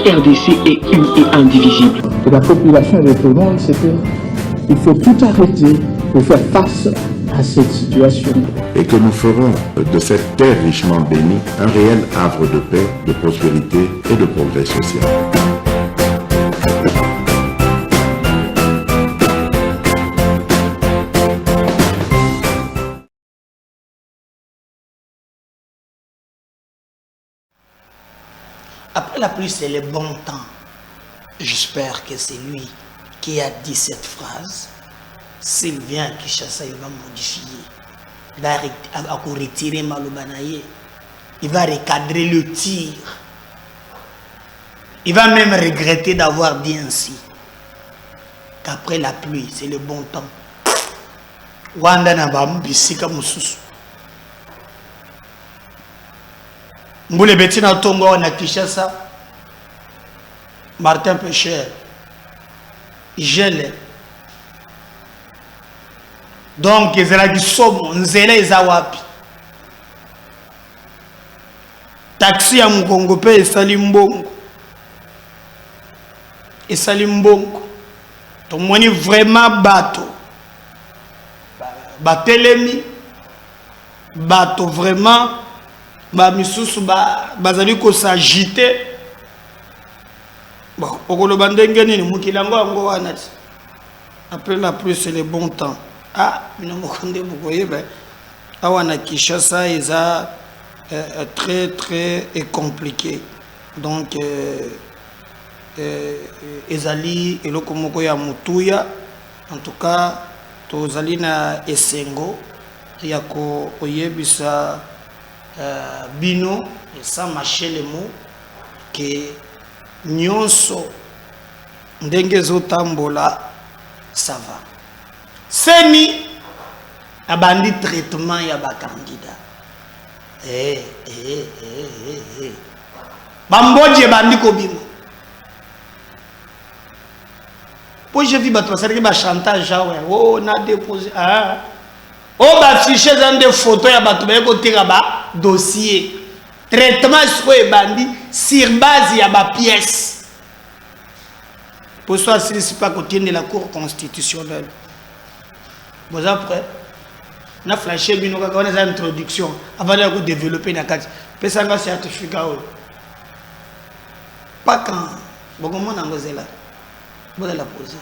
RDC est une et indivisible. Et la population de tout le monde, c'est qu'il faut tout arrêter pour faire face à cette situation. Et que nous ferons de cette terre richement bénie un réel havre de paix, de prospérité et de progrès social. Après la pluie, c'est le bon temps. J'espère que c'est lui qui a dit cette phrase. S'il vient à Kinshasa, il va modifier. Il va retirer Malobanaye. Il va recadrer le tir. Il va même regretter d'avoir dit ainsi. Qu'après la pluie, c'est le bon temps. Wanda na ba mbisika mususu. Mboule Betina Tongo na Kinshasa. Martin Pécher. Gèle. Donc, ils ont dit somme, nzela ezawapi. Taxi ya Mukongo pe esali mbongo. Esali mbongo. Tomoni vraiment bateau. Batelemi. Bateau vraiment. Ba misusu bazali ko s'agiter. Bon, okolo bandenge nini mukilango yango wana. Après la pluie, c'est le bon temps. Ah, mais non, vous voyez, awana Kinshasa, ils a très très compliqué. Donc, ezali eloko moko ya mutuya. En tout cas, tozali na esengo ya ko oyebisa bino esa machele mo que nyonso ndenge zotambola ça va. Seni abandi traitement ya ba candidat. Bamboje bandi ko bimo. Po je vi bato basali ba chantage ouais. Oh na déposé oh ba fichier dans des photos ya bato ba ko tira ba dossier. Traitement soit bandi sur base ya ba pièce. Pour ça c'est pas côté de la cour constitutionnelle. Vous après, on a flashé une introduction avant de développer la carte. Puis un certificat. Pas quand. Bon, comment on a là? Vous allez la poser.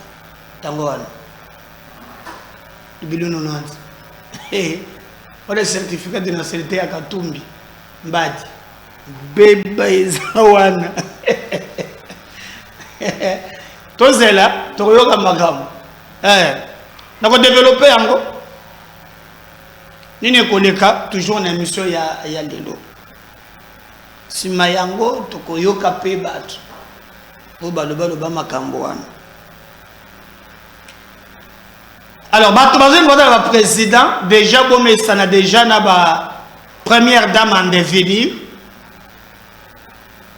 Tango. Il on a le certificat de nationalité à Katumbi. Mbadi. Bébé Zawana. Tout c'est là. Toyoka Magam. Nous avons développé encore. Nous avons toujours une émission ya lelo. Si mayango tokoyoka pe batu. Baloba makambo wana. Alors batu bazin la président déjà bon mais ça na déjà na ba première dame en devenir.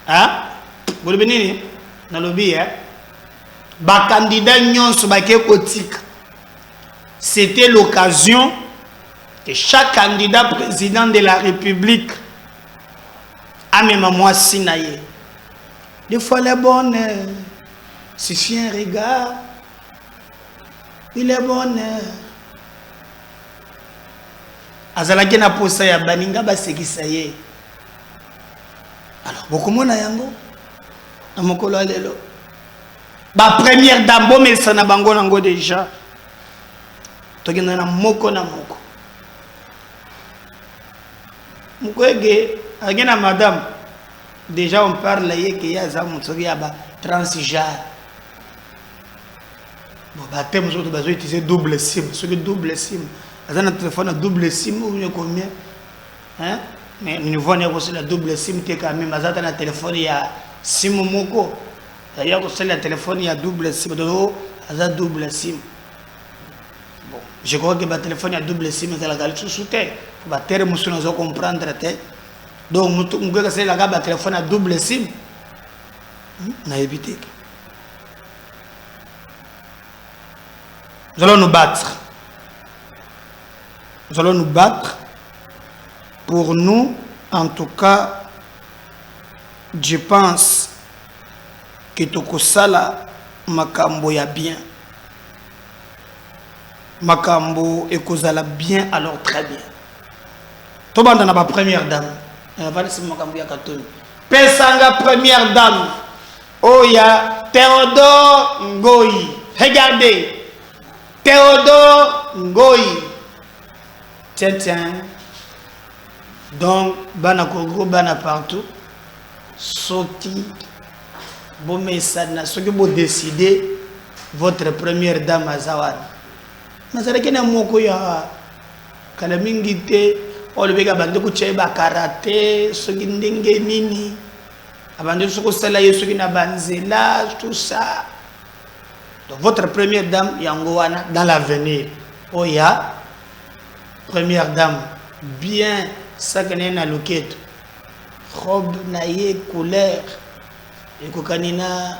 Hein? Vous le benini na lobby hein. Ba candidat nyonso ba ke kotika. C'était l'occasion que chaque candidat président de la République a même moi sinaye. Des fois les bonnes, suffit un regard. Il est bon. Azalaki na posa ya baninga basekisaye. Alors beaucoup mona yango na mokolo lelo. Ba première dame bo mais ça na bango nango déjà. Togenda na moko na moko. Mukwege agena madame. Déjà on parle là que ya za mutsogi ya ba transgenre. Bon ba thème surtout bazo utiliser double SIM, ce que double SIM. Azana téléphone à double SIM ou combien? Hein? Mais nous voyons aussi la double SIM qui est quand même azata na téléphone ya SIM moko. D'ailleurs aussi la téléphone ya double SIM donc azata double SIM. Je crois que le téléphone a double SIM, c'est la galère sous terre. Le terme, nous devons comprendre. Donc, nous devons le téléphone a double SIM. On a évité. Nous allons nous battre. Nous allons nous battre. Pour nous, en tout cas, je pense que tokosala makambo ya bien. Makambo ekozala bien, alors très bien. Tobanda na ba première dame. Valisi makambo ya katoni. Pesanga première dame. Oya Théodore Ngoyi. Regardez. Théodore Ngoyi. Tiens. Donc, bana Congo, bana partout. Soti. Bon message, ce que vous décidez, votre première dame à Zawan. Mais c'est que moko ya kalamingite, on le bega bande ko cheba karaté, ce qui ndenge nini. Abande ce ko sala yesu ki na banzela, tout ça. Donc votre première dame yangoana dans l'avenir. Oya première dame bien ça que na loquette. Robe naie couleur et kokanina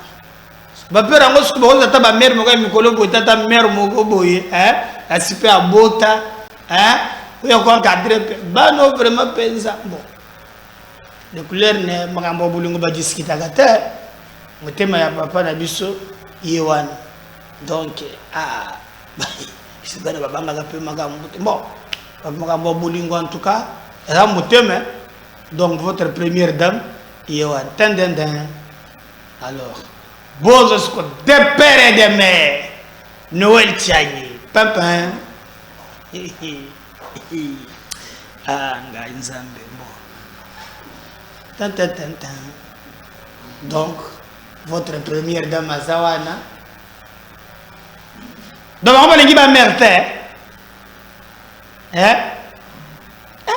ba pera ngo suko ba tata ba mère moko mikolo bo tata mère moko boye a sipe a bota oya ko encadrer ba no vraiment pensa bon de couleur ne makambo bulingo ba diskita kata motema ya papa na biso yewan donc c'est bana ba banga pe makambo bon makambo bulingo en tout cas era motema. Donc votre première dame yewan tendenden. Alors, Bozos de père et de mère, Noël Tiaye, Papin. Ah, Nzambe, bon. Donc, votre première dame à Zawana. Donc, on va lui dire ma mère, hein? Ah!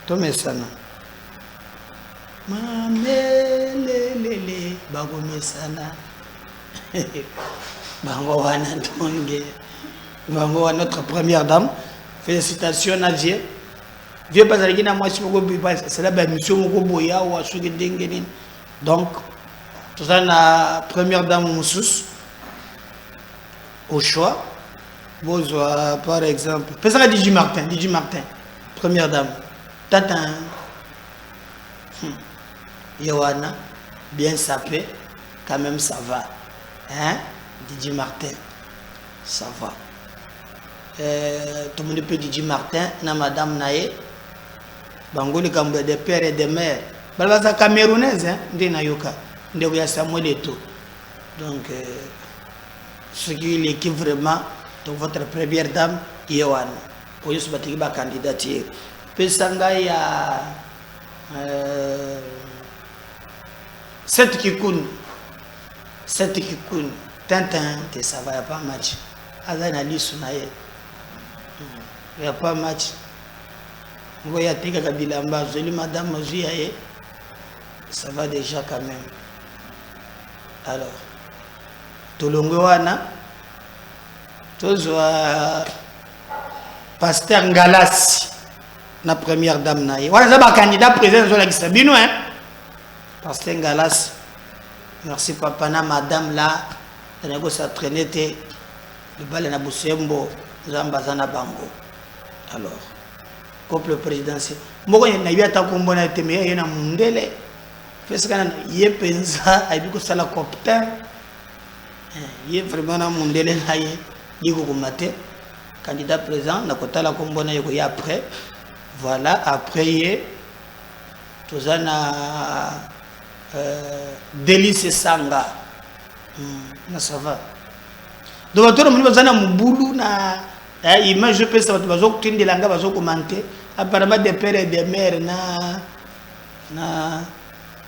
Tomé ça, non? Mamelelele bagomesana bangowana tonge bangowana notre première dame. Félicitations à Dieu. Dieu pas avec na moi c'est la mission moko boya ou asuki dengenin. Donc tout ça na première dame Moussous au choix. Bozoa par exemple. Pensez à Didi Martin, première dame. Tatin. Yohana, bien sapé, quand même ça va. Hein? Didier Martin, ça va. Tout le monde peut Didier Martin, na madame Naé, Bangoli Kambe de père et de mère. Balbaza camerounaise, hein? Ndi Nayoka, Ndi Ouya Samuel et tout. Donc, ce qui est l'équipe vraiment, donc votre première dame, Yohana. Pour juste battre la candidature. Pesanga il y a. Cette kikoun, Tintin, ça va, il n'y a pas match. Il n'y a pas match. Madame, ça va déjà quand même. Alors, Tolongoana, Pasteur Ngalassi, la première dame. Voilà, c'est un candidat président de la Gisabino, hein? Pasteur Ngalassi, merci papa, na madame là, ça traînait, le bal na Boussembo, Zambazana Bango. Alors, couple présidentiel. Moi, il y a un combo na été meilleur, il y a un mundele. Parce qu'il y a pensa, il y a un copter. Il y a vraiment un mundele, il y a un candidat président, na kota la combo na y après. Voilà, après, il y a tout ça na. Délice Sanga na ça va donc tout le monde va na mubulu na image je pense que bazo kutindi langa bazo commenter apparemment des pères et des mères na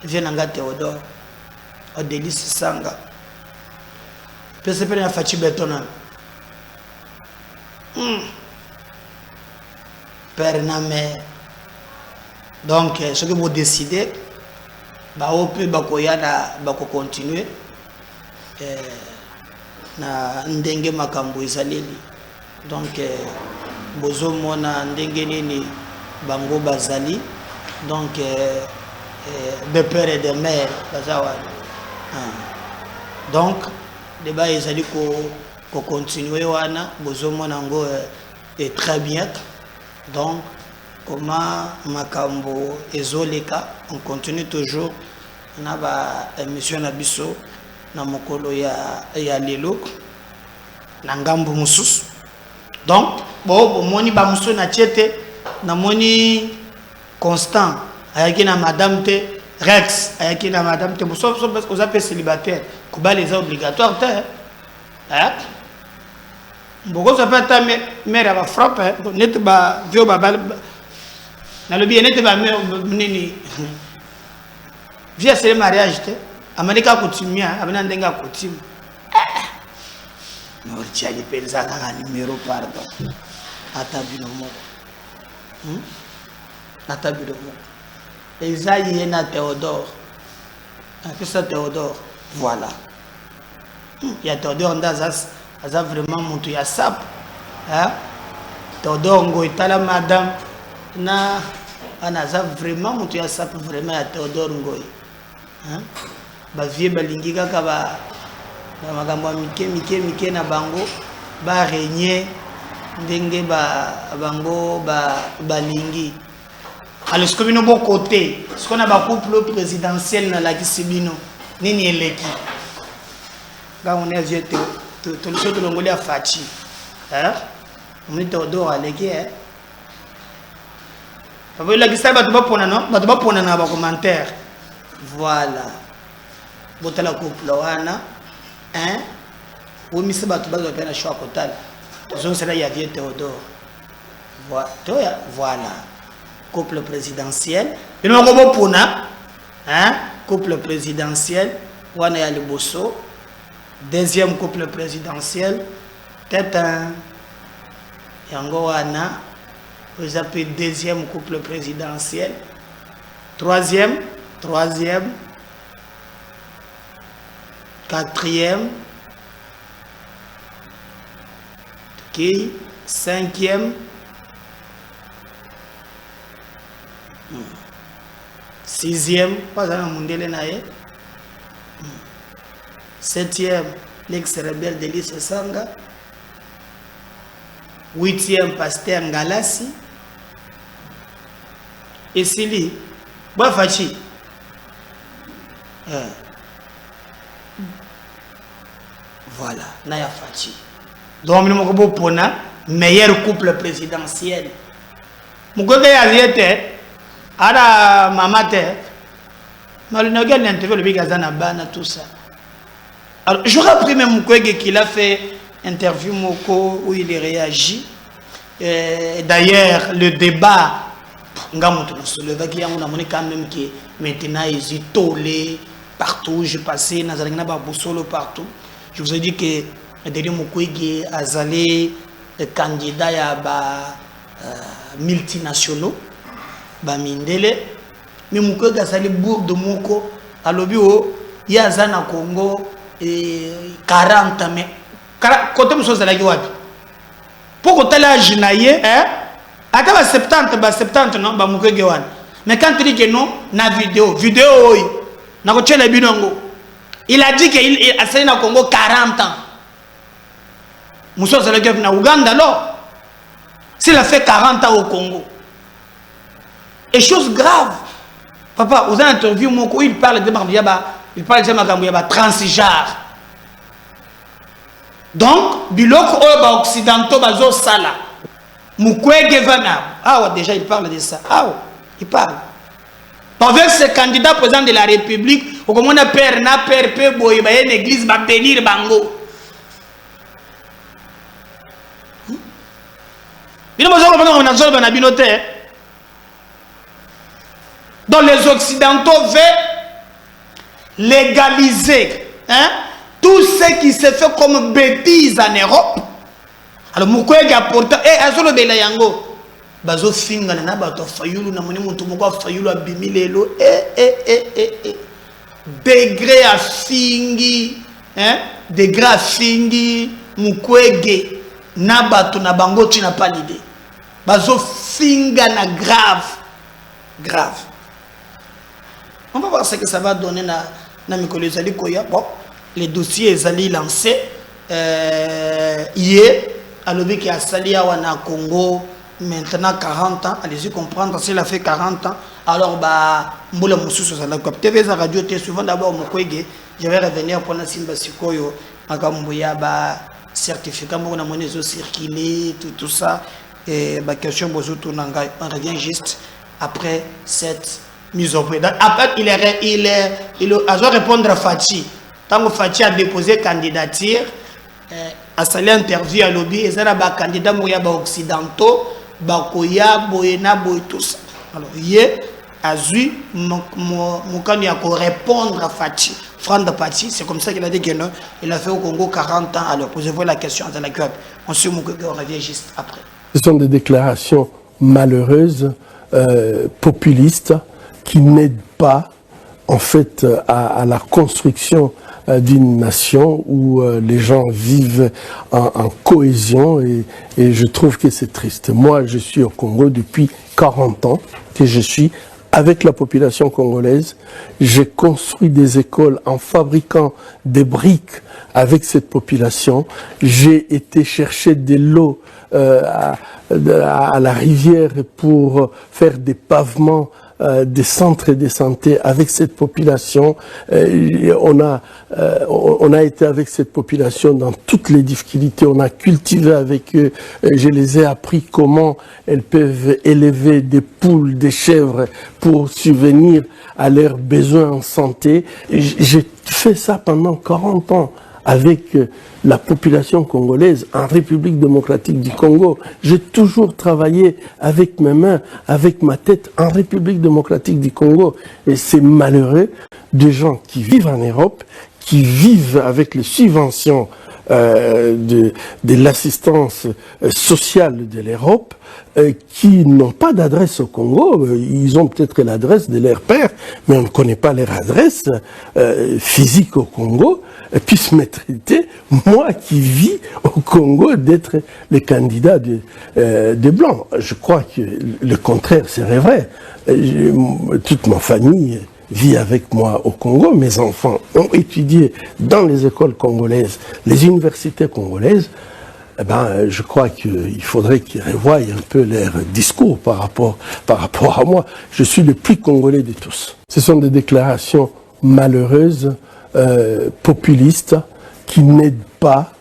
jenanga Théodore au Délice Sanga peut-être na Fachi Betona père na mère donc ce que vous décidez on peut continuer na ndenge makambo izaleli donc bozo mona ndenge nini bango bazali donc de père et de mère bazawa donc débat izali ko continuer wana bozo mona ngo est très bien donc comment makambo ezoleka on continue toujours na ba émission na biso na mokolo ya lelo na ngambu mususu. Donc bon moni ba muso na tiete na moni Constant ayaki na madame te, Rex ayaki na madame te, sauf parce que vous appelez célibataire kuba les obligatoire te hein. Beaucoup ça peut être mère va frapper net ba vieux baba na le bien net ba mère nini via c'est le mariage te amalika kutimia abana ndenga kutima no tiaje penza kaka numéro pardon atabino mo atabino mo Esaïe na Théodore que ça Théodore voilà il y a Théodore ndazas aza vraiment mutu ya sap hein Théodore ngo itala madame na anaza vraiment mutu ya sap vraiment ya Théodore ngo hein ba vie balingi kaka ba makambo mike na bango ba régner ndenge bango balingi. Alors ce que nous bon côté ce qu'on a ba couple présidentiel na la kisibino nini eleki ga on est vieux tout le monde l'ongolais a fachi hein on est Théodore aleki hein papa la kisa ba pona non ba pona na ba commentaire voilà botala couple wana hein ou mi se ba ba na choix total zone c'est là il y a vieux Théodore voilà couple présidentiel et nous avons pona hein couple présidentiel wana ya liboso. Deuxième couple présidentiel, peut-être un Yangoana, vous appelez deuxième couple présidentiel. Troisième, quatrième, qui, cinquième, sixième, pas un mondele nae. Septième, l'ex-rebelle de Lise Sanga. Huitième, pasteur Ngalasi. Et Sili, Boafachi. Voilà, Naya Fachi. Donc, nous avons pona meilleur couple présidentiel. Moukoke Yaziete, Ada Mamate, Malunogel l'interview le Bigazana Bana, tout ça. Alors, j'aurais appris même Mukwege qu'il a fait interview Moko où il réagit. D'ailleurs, le débat, quand même qui maintenant ils tolé partout. Je passais dans Boussolo partout. Je vous ai dit que derrière Mukwege Azalé, candidat à multinationaux, Mindele, mais Mukwege Azalé bourg de Moko, à l'obio, il y a Zana Congo. 40 mais côté monsieur Zalagi wapi pour côté l'âge naie hein attends 70 non ba Mukwege wana mais quand il dit que non na vidéo na ko tchela binongo il a dit que il a saisi na Congo 40 ans monsieur Zalagi na Ouganda alors s'il a fait 40 ans au Congo et chose grave papa vous avez interview moko il parle de Marbiaba. Il parle de transgenre. Donc, biloko oba occidentaux bazo sala. Mukwege vana. Ah ouais, déjà il parle de ça. Ah ouais, il parle. Avec ce candidat président de la République, au comment on a père pe boy ba une église ba bénir bango. Bino bazo on a zolo na binote. Dans les occidentaux veulent légaliser hein, tout ce qui se fait comme bêtise en Europe. Alors Mukwege apporte azolo bela yango bazo finga na bato fayulu na moni muntu moko fayulu abimilelo degré à fingi hein, degré à fingi Mukwege na bato na bango tu n'as pas l'idée bazo finga na grave. On va voir ce que ça va donner na mikolo ezali koya. Bon, les dossiers ezali lancés hier alobi ki asali awa na Congo maintenant 40 ans, allez-y comprendre, s'il a fait 40 ans, alors bah, Mboula Moussou sur la TV, la radio, souvent d'abord, je vais revenir pour la Simba Sikoyo, Makambuya, bah, certificat, mon monnaie circulé, tout ça, et bah, question, on revient juste après cette mise au point. Après, il a répondre à Fatih. Tant que Fatih a déposé candidature, à saler interview à lobby, et ça, bah, candidat moya occidentaux, bakoya, boyena, boy, tout ça. Alors, hier, Azui, mon candidat pour répondre à Fatih. Franck Fatih, c'est comme ça qu'il a dit qu'il a fait au Congo 40 ans. Alors, posez-vous la question à la CUP. On revient juste après. Ce sont des déclarations malheureuses, populistes, qui n'aident pas, en fait, à la construction d'une nation où les gens vivent en cohésion et je trouve que c'est triste. Moi, je suis au Congo depuis 40 ans, que je suis avec la population congolaise. J'ai construit des écoles en fabriquant des briques avec cette population. J'ai été chercher des lots à la rivière pour faire des pavements, des centres de santé avec cette population. On a été avec cette population dans toutes les difficultés. On a cultivé avec eux. Je les ai appris comment elles peuvent élever des poules, des chèvres pour subvenir à leurs besoins en santé. J'ai fait ça pendant 40 ans avec la population congolaise en République démocratique du Congo. J'ai toujours travaillé avec mes mains, avec ma tête en République démocratique du Congo. Et c'est malheureux des gens qui vivent en Europe, qui vivent avec les subventions de l'assistance sociale de l'Europe, qui n'ont pas d'adresse au Congo. Ils ont peut-être l'adresse de leur père, mais on ne connaît pas leur adresse physique au Congo, puissent me traiter, moi qui vis au Congo, d'être le candidat des Blancs. Je crois que le contraire serait vrai. Toute ma famille vit avec moi au Congo. Mes enfants ont étudié dans les écoles congolaises, les universités congolaises. Eh ben, je crois qu'il faudrait qu'ils revoient un peu leur discours par rapport à moi. Je suis le plus congolais de tous. Ce sont des déclarations malheureuses, populistes, qui n'aident pas,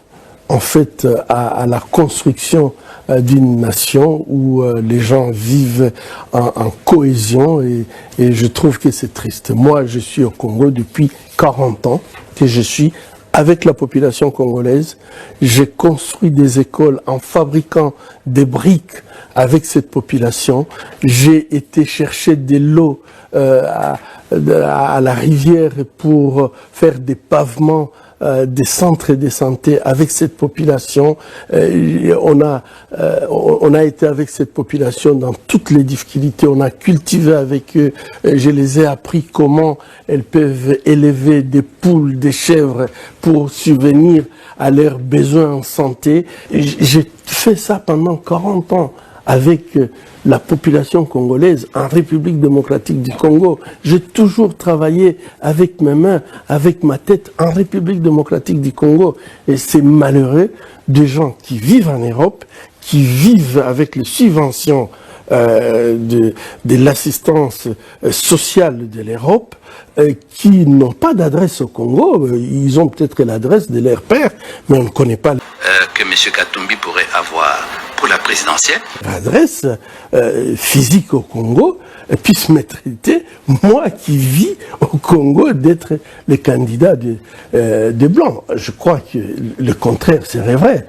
en fait, à la construction d'une nation où les gens vivent en cohésion et je trouve que c'est triste. Moi, je suis au Congo depuis 40 ans, que je suis avec la population congolaise. J'ai construit des écoles en fabriquant des briques avec cette population. J'ai été chercher des lots à la rivière pour faire des pavements, des centres de santé avec cette population. On a été avec cette population dans toutes les difficultés. On a cultivé avec eux. Je les ai appris comment elles peuvent élever des poules, des chèvres pour subvenir à leurs besoins en santé. J'ai fait ça pendant 40 ans avec la population congolaise en République démocratique du Congo. J'ai toujours travaillé avec mes mains, avec ma tête en République démocratique du Congo. Et c'est malheureux des gens qui vivent en Europe, qui vivent avec les subventions de l'assistance sociale de l'Europe, qui n'ont pas d'adresse au Congo. Ils ont peut-être l'adresse de leur père, mais on ne connaît pas. Que M. Katumbi pourrait avoir pour la présidentielle. L'adresse physique au Congo puisse me traiter, moi qui vis au Congo, d'être le candidat des Blancs. Je crois que le contraire serait vrai.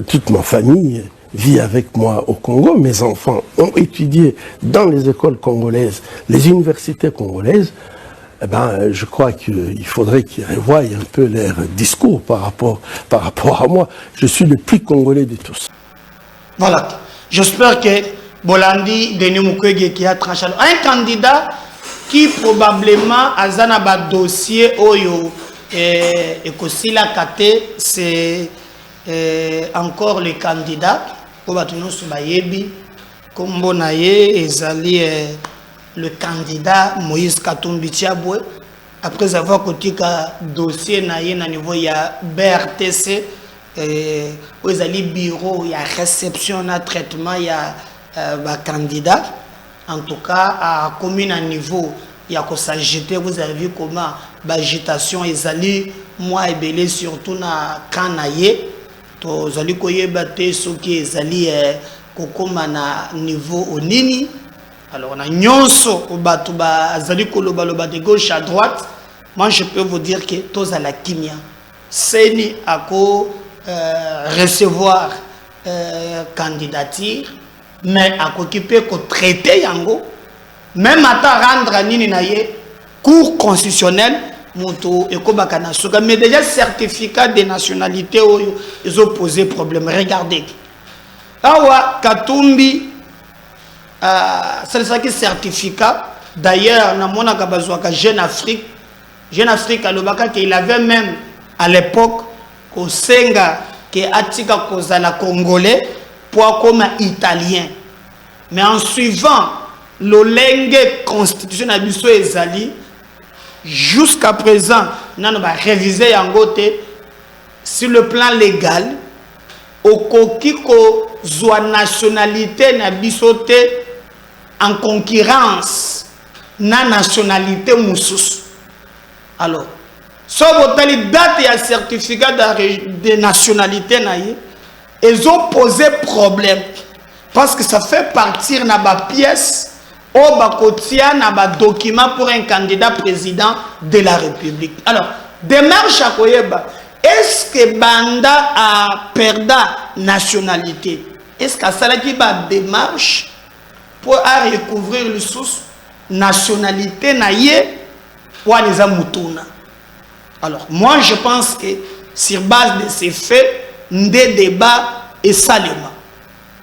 Toute ma famille vit avec moi au Congo. Mes enfants ont étudié dans les écoles congolaises, les universités congolaises. Eh ben, je crois qu'il faudrait qu'ils revoient un peu leur discours par rapport à moi. Je suis le plus congolais de tous. Voilà. J'espère que Bolandi Denis Mukwege qui a tranché un candidat qui probablement a un dossier Oyo et Kosila Kate, c'est encore le candidat pour Batuno Subayebi comme Bonaye Ezali le candidat Moïse Katumbi Tiabwe après avoir côté dossier naïe na niveau ya BRTC vous allez bureau, il y a réception, il y a traitement, il y a candidat. En tout cas, à commune à niveau, il y a qu'on s'agiter. Vous avez vu comment l'agitation est allée, moi et belé surtout na Kanaye. Vous allez koyebate ce qui est allé na niveau au Nini. Alors on a nyonso au batuba azali kolobaloba de gauche à droite. Moi je peux vous dire que tous à la kimia. C'est à recevoir candidature, mais à occuper qu'on traiter yango, même à rendre nini naye cours constitutionnel moto et kobakana soka, mais déjà certificat de nationalité ils ont posé problème. Regardez awa Katumbi c'est ça qui certificat. D'ailleurs namona kabazwaka Jeune Afrique alobaka qu'il avait même à l'époque qu'au Senga que atika kozala congolais pour comme italien, mais en suivant l'olenge constitution abiso ezali jusqu'à présent nano ba réviser yango te sur le plan légal okoki ko zwa nationalité na biso te en concurrence na nationalité mususu. Alors si vous avez date et un certificat de nationalité, ils ont posé problème. Parce que ça fait partir de la pièce au document pour un candidat président de la République. Alors, démarche à Koyeba, est-ce que Banda a perdu nationalité? Est-ce que ça a démarche pour recouvrir le sous nationalité naïe ou les amutuna? Alors, moi, je pense que sur base de ces faits, des débats et salement.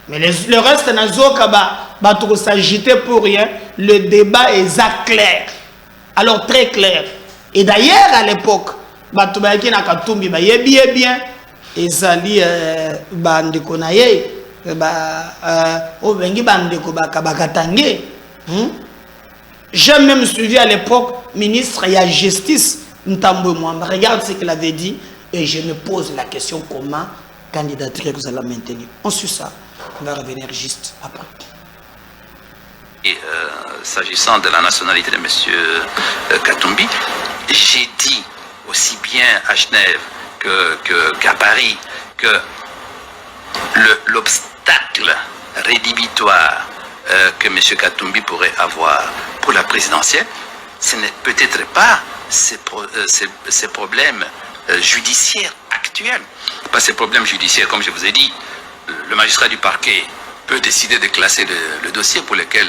Mais le reste, il s'agiter pour rien. Le débat est clair. Alors, très clair. Et d'ailleurs, à l'époque, j'ai même suivi à l'époque ministre et la justice. Regarde ce qu'il avait dit et je me pose la question comment candidature vous allez maintenir. On suit ça. On va revenir juste après. Et s'agissant de la nationalité de M. Katumbi, j'ai dit aussi bien à Genève qu'à Paris que l'obstacle rédhibitoire que M. Katumbi pourrait avoir pour la présidentielle, ce n'est peut-être pas ces problèmes judiciaires actuels. Pas ces problèmes judiciaires, comme je vous ai dit, le magistrat du parquet peut décider de classer le dossier pour lequel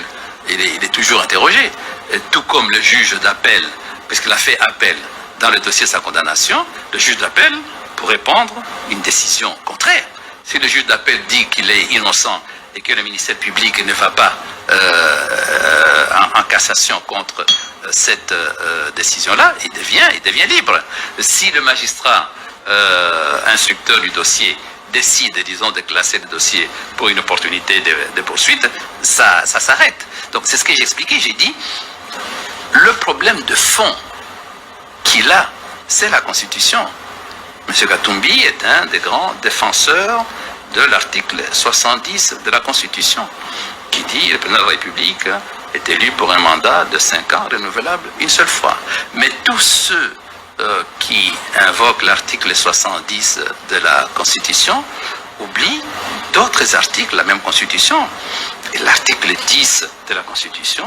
il est toujours interrogé, tout comme le juge d'appel, puisqu'il a fait appel dans le dossier de sa condamnation, le juge d'appel pourrait prendre une décision contraire. Si le juge d'appel dit qu'il est innocent et que le ministère public ne va pas en cassation contre cette décision-là, il devient libre. Si le magistrat instructeur du dossier décide, disons, de classer le dossier pour une opportunité de poursuite, ça s'arrête. Donc c'est ce que j'ai expliqué, j'ai dit, le problème de fond qu'il a, c'est la Constitution. M. Katumbi est un des grands défenseurs de l'article 70 de la Constitution, qui dit que le président de la République est élu pour un mandat de 5 ans renouvelable une seule fois. Mais tous ceux qui invoquent l'article 70 de la Constitution oublient d'autres articles de la même Constitution. Et l'article 10 de la Constitution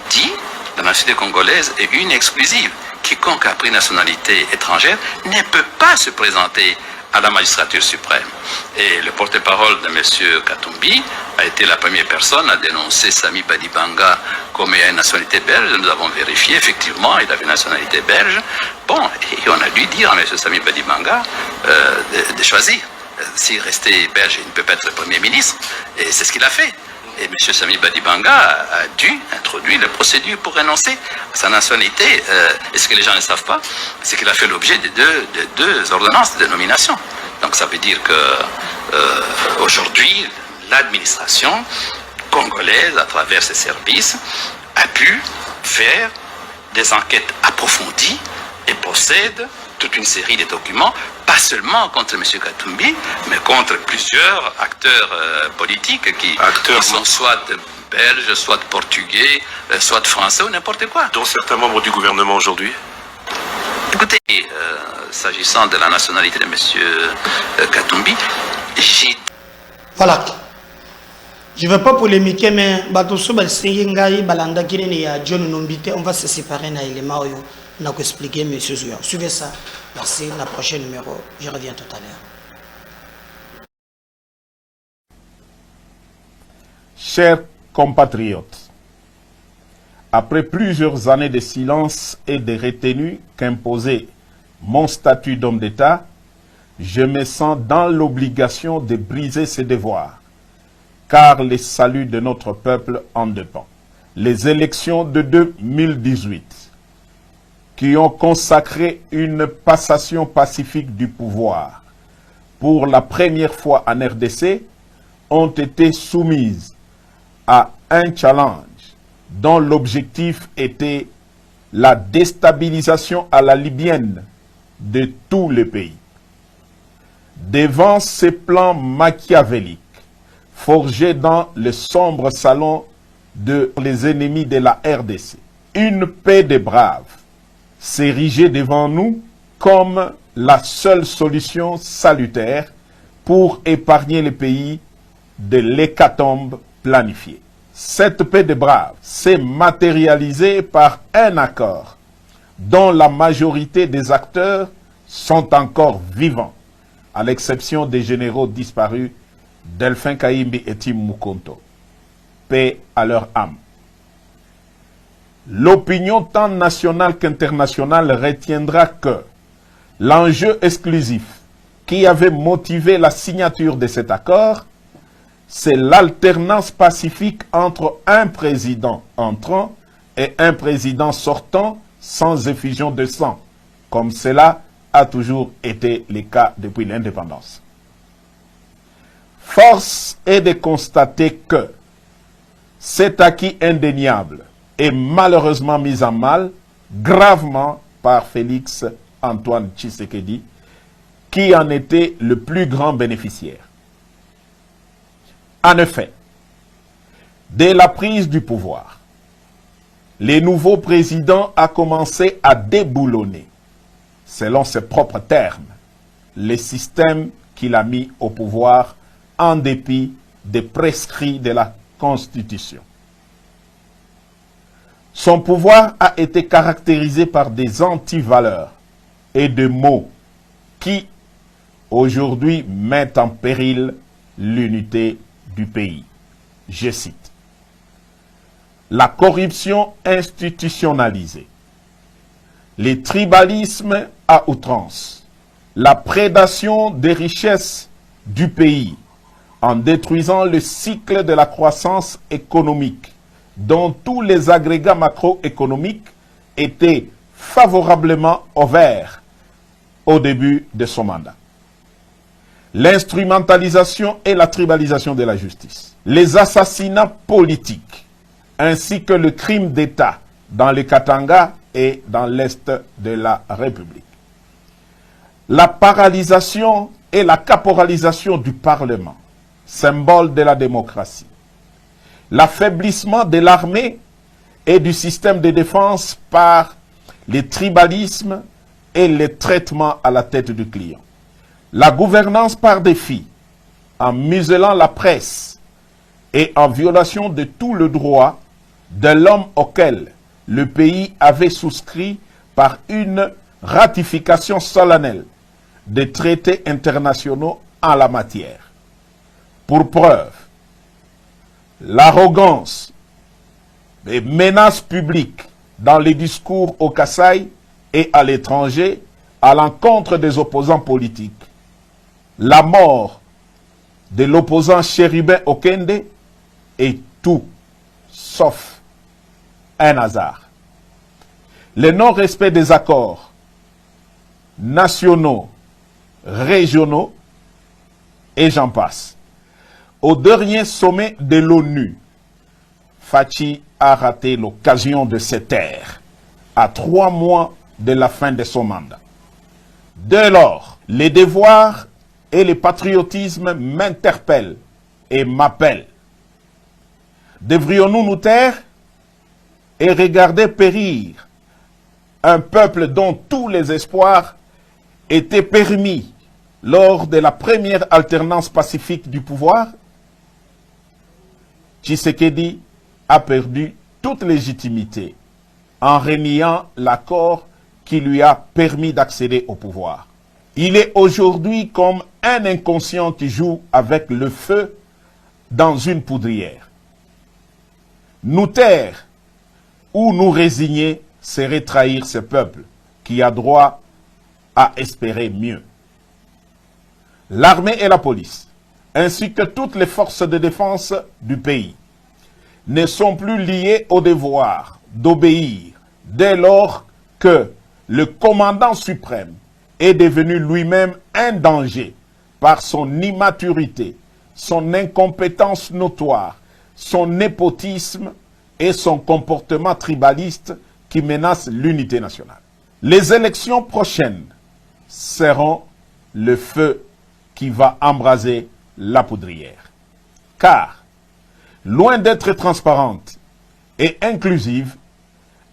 dit que la nationalité congolaise est une exclusive. Quiconque a pris nationalité étrangère ne peut pas se présenter à la magistrature suprême. Et le porte-parole de M. Katumbi a été la première personne à dénoncer Sami Badibanga comme ayant une nationalité belge. Nous avons vérifié, effectivement, il avait une nationalité belge. Bon, et on a dû dire à M. Sami Badibanga de choisir. S'il restait belge, il ne peut pas être Premier ministre. Et c'est ce qu'il a fait. Et M. Sami Badibanga a dû introduire la procédure pour renoncer à sa nationalité. Et ce que les gens ne savent pas, c'est qu'il a fait l'objet de deux ordonnances de nomination. Donc ça veut dire que aujourd'hui, l'administration congolaise, à travers ses services, a pu faire des enquêtes approfondies et procède toute une série de documents, pas seulement contre M. Katumbi, mais contre plusieurs acteurs politiques qui sont soit belges, soit portugais, soit français ou n'importe quoi. Dont certains membres du gouvernement aujourd'hui. Écoutez, s'agissant de la nationalité de M. Katumbi, j'ai... Voilà. Je ne veux pas polémiquer, mais on va se séparer d'un élément où on a expliqué, M. Zouya. Suivez ça. Merci. La prochaine numéro, je reviens tout à l'heure. Chers compatriotes, après plusieurs années de silence et de retenue qu'imposait mon statut d'homme d'État, je me sens dans l'obligation de briser ces devoirs, car le salut de notre peuple en dépend. Les élections de 2018, qui ont consacré une passation pacifique du pouvoir pour la première fois en RDC, ont été soumises à un challenge dont l'objectif était la déstabilisation à la libyenne de tout le pays. Devant ces plans machiavéliques, forgés dans le sombre salon de les ennemis de la RDC, une paix des braves s'érigeait devant nous comme la seule solution salutaire pour épargner le pays de l'hécatombe planifiée. Cette paix des braves s'est matérialisée par un accord dont la majorité des acteurs sont encore vivants, à l'exception des généraux disparus Delphin Kaimbi et Tim Mukonto. Paix à leur âme. L'opinion tant nationale qu'internationale retiendra que l'enjeu exclusif qui avait motivé la signature de cet accord, c'est l'alternance pacifique entre un président entrant et un président sortant sans effusion de sang, comme cela a toujours été le cas depuis l'indépendance. Force est de constater que cet acquis indéniable est malheureusement mis en mal gravement par Félix Antoine Tshisekedi, qui en était le plus grand bénéficiaire. En effet, dès la prise du pouvoir, le nouveau président a commencé à déboulonner, selon ses propres termes, les systèmes qu'il a mis au pouvoir en dépit des prescrits de la Constitution. Son pouvoir a été caractérisé par des antivaleurs et des mots qui, aujourd'hui, mettent en péril l'unité du pays. Je cite. La corruption institutionnalisée, les tribalismes à outrance, la prédation des richesses du pays en détruisant le cycle de la croissance économique dont tous les agrégats macroéconomiques étaient favorablement ouverts au début de son mandat. L'instrumentalisation et la tribalisation de la justice, les assassinats politiques, ainsi que le crime d'État dans le Katanga et dans l'Est de la République. La paralysation et la caporalisation du Parlement, symbole de la démocratie. L'affaiblissement de l'armée et du système de défense par les tribalismes et les traitements à la tête du client. La gouvernance par défi, en muselant la presse et en violation de tout le droit de l'homme auquel le pays avait souscrit par une ratification solennelle des traités internationaux en la matière. Pour preuve, l'arrogance, les menaces publiques dans les discours au Kasaï et à l'étranger à l'encontre des opposants politiques, la mort de l'opposant Chérubin Okende est tout sauf un hasard. Le non-respect des accords nationaux, régionaux, et j'en passe. Au dernier sommet de l'ONU, Fachi a raté l'occasion de se taire à 3 mois de la fin de son mandat. Dès lors, les devoirs et le patriotisme m'interpellent et m'appellent. Devrions-nous nous taire et regarder périr un peuple dont tous les espoirs étaient permis lors de la première alternance pacifique du pouvoir? Tshisekedi a perdu toute légitimité en reniant l'accord qui lui a permis d'accéder au pouvoir. Il est aujourd'hui comme un inconscient qui joue avec le feu dans une poudrière. Nous taire ou nous résigner serait trahir ce peuple qui a droit à espérer mieux. L'armée et la police, ainsi que toutes les forces de défense du pays, ne sont plus liées au devoir d'obéir dès lors que le commandant suprême est devenu lui-même un danger par son immaturité, son incompétence notoire, son népotisme et son comportement tribaliste qui menace l'unité nationale. Les élections prochaines seront le feu qui va embraser la poudrière. Car, loin d'être transparentes et inclusives,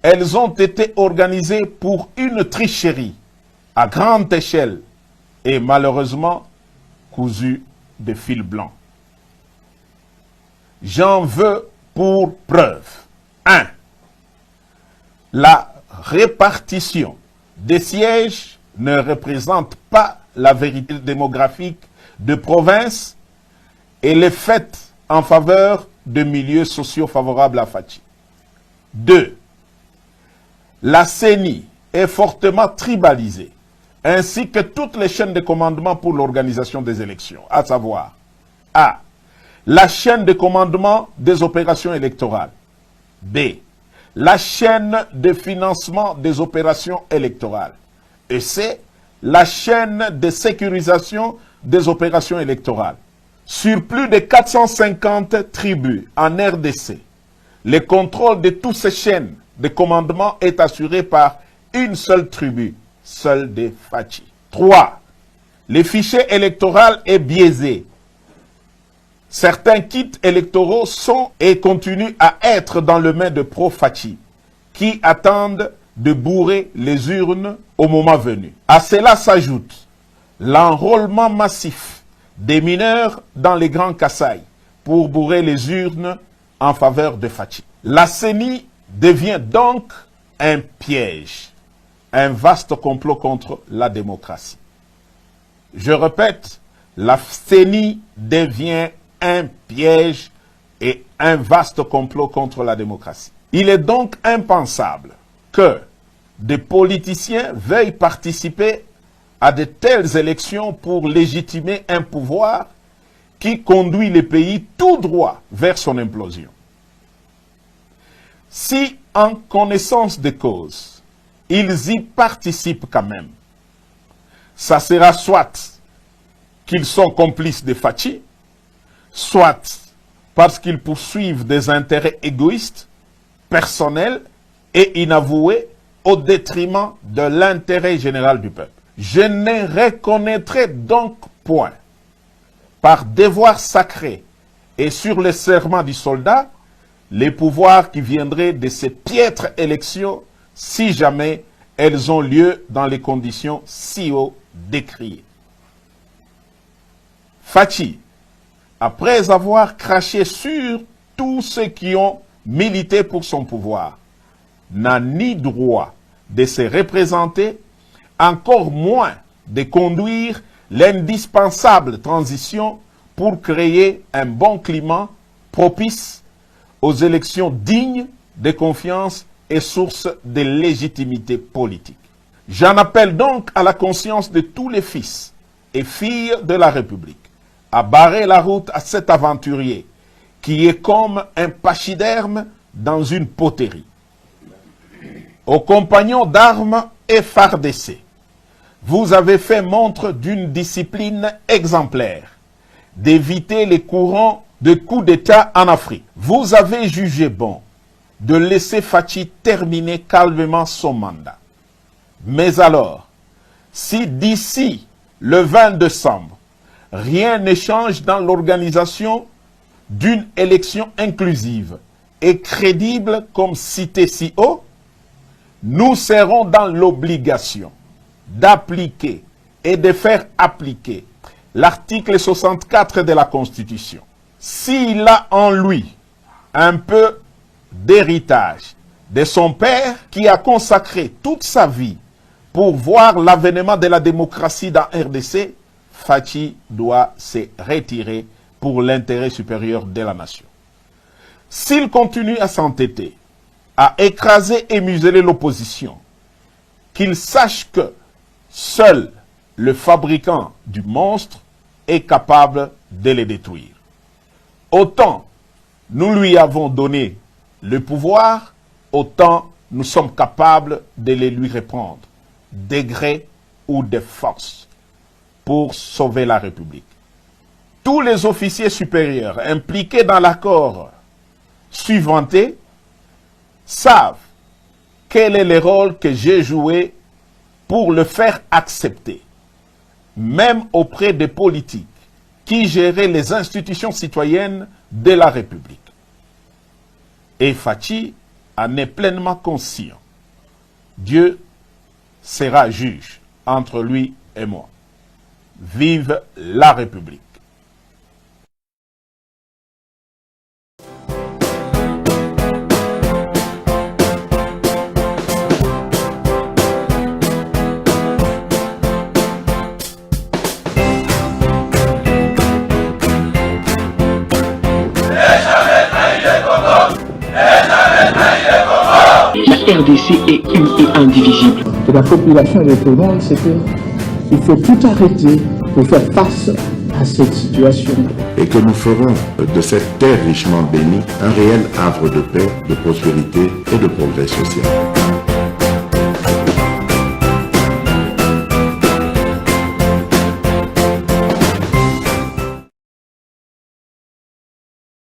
elles ont été organisées pour une tricherie à grande échelle et malheureusement cousues de fil blanc. J'en veux pour preuve. 1. La répartition des sièges ne représente pas la vérité démographique de province et les faits en faveur de milieux sociaux favorables à Fachi. 2. La CENI est fortement tribalisée, ainsi que toutes les chaînes de commandement pour l'organisation des élections, à savoir A. La chaîne de commandement des opérations électorales. B. La chaîne de financement des opérations électorales. Et C. La chaîne de sécurisation des opérations électorales. Sur plus de 450 tribus en RDC, le contrôle de toutes ces chaînes de commandement est assuré par une seule tribu, celle des Fachi. 3. Le fichier électoral est biaisé. Certains kits électoraux sont et continuent à être dans les mains de pro-Fachi, qui attendent de bourrer les urnes au moment venu. À cela s'ajoute l'enrôlement massif des mineurs dans les Grands Kasaï pour bourrer les urnes en faveur de Fachi. La CENI devient donc un piège, un vaste complot contre la démocratie. Je répète, la CENI devient un piège et un vaste complot contre la démocratie. Il est donc impensable que des politiciens veuillent participer à de telles élections pour légitimer un pouvoir qui conduit le pays tout droit vers son implosion. Si, en connaissance de cause, ils y participent quand même, ça sera soit qu'ils sont complices de Fachi, soit parce qu'ils poursuivent des intérêts égoïstes, personnels et inavoués au détriment de l'intérêt général du peuple. Je ne reconnaîtrai donc point, par devoir sacré et sur le serment du soldat, les pouvoirs qui viendraient de ces piètres élections si jamais elles ont lieu dans les conditions si haut décriées. Fachi, après avoir craché sur tous ceux qui ont milité pour son pouvoir, n'a ni droit de se représenter, encore moins de conduire l'indispensable transition pour créer un bon climat propice aux élections dignes de confiance et source de légitimité politique. J'en appelle donc à la conscience de tous les fils et filles de la République à barrer la route à cet aventurier qui est comme un pachyderme dans une poterie. Aux compagnons d'armes FARDC, vous avez fait montre d'une discipline exemplaire, d'éviter les courants de coups d'État en Afrique. Vous avez jugé bon de laisser Fachi terminer calmement son mandat. Mais alors, si d'ici le 20 décembre, rien ne change dans l'organisation d'une élection inclusive et crédible comme cité si haut, nous serons dans l'obligation d'appliquer et de faire appliquer l'article 64 de la Constitution. S'il a en lui un peu d'héritage de son père qui a consacré toute sa vie pour voir l'avènement de la démocratie dans RDC, Fachi doit se retirer pour l'intérêt supérieur de la nation. S'il continue à s'entêter, à écraser et museler l'opposition, qu'il sache que seul le fabricant du monstre est capable de le détruire. Autant nous lui avons donné le pouvoir, autant nous sommes capables de le lui reprendre, de gré ou de force, pour sauver la République. Tous les officiers supérieurs impliqués dans l'accord suivanté savent quel est le rôle que j'ai joué pour le faire accepter, même auprès des politiques qui géraient les institutions citoyennes de la République. Et Fachi en est pleinement conscient. Dieu sera juge entre lui et moi. Vive la République! La RDC est une et indivisible. Et la population répondante, c'est qu'il faut tout arrêter pour faire face à cette situation. Et que nous ferons de cette terre richement bénie un réel havre de paix, de prospérité et de progrès social.